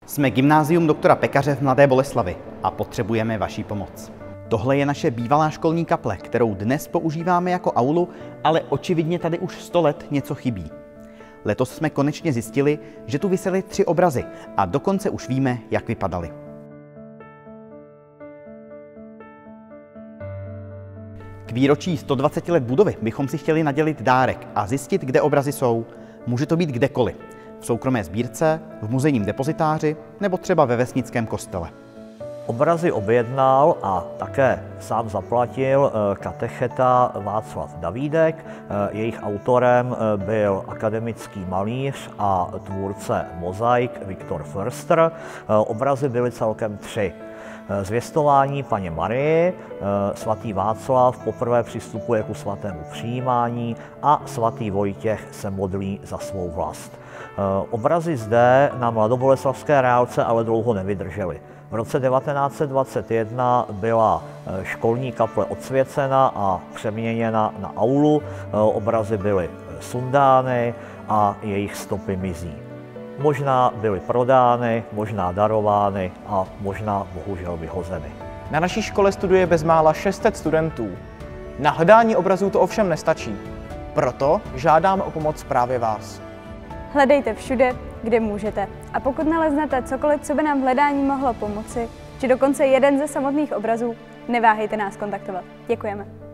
Jsme Gymnázium doktora Pekaře v Mladé Boleslavi a potřebujeme vaši pomoc. Tohle je naše bývalá školní kaple, kterou dnes používáme jako aulu, ale očividně tady už 100 let něco chybí. Letos jsme konečně zjistili, že tu visely 3 obrazy a dokonce už víme, jak vypadaly. K výročí 120 let budovy bychom si chtěli nadělit dárek a zjistit, kde obrazy jsou. Může to být kdekoliv. V soukromé sbírce, v muzejním depozitáři nebo třeba ve vesnickém kostele. Obrazy objednal a také sám zaplatil katecheta Václav Davídek. Jejich autorem byl akademický malíř a tvůrce mozaik Viktor Förster. Obrazy byly celkem 3. Zvěstování Panně Marii, svatý Václav poprvé přistupuje ku svatému přijímání a svatý Vojtěch se modlí za svou vlast. Obrazy zde na mladoboleslavské reálce ale dlouho nevydržely. V roce 1921 byla školní kaple odsvěcena a přeměněna na aulu. Obrazy byly sundány a jejich stopy mizí. Možná byly prodány, možná darovány a možná bohužel vyhozeny. Na naší škole studuje bezmála 600 studentů. Na hledání obrazů to ovšem nestačí. Proto žádáme o pomoc právě vás. Hledejte všude, kde můžete. A pokud naleznete cokoliv, co by nám v hledání mohlo pomoci, či dokonce jeden ze samotných obrazů, neváhejte nás kontaktovat. Děkujeme.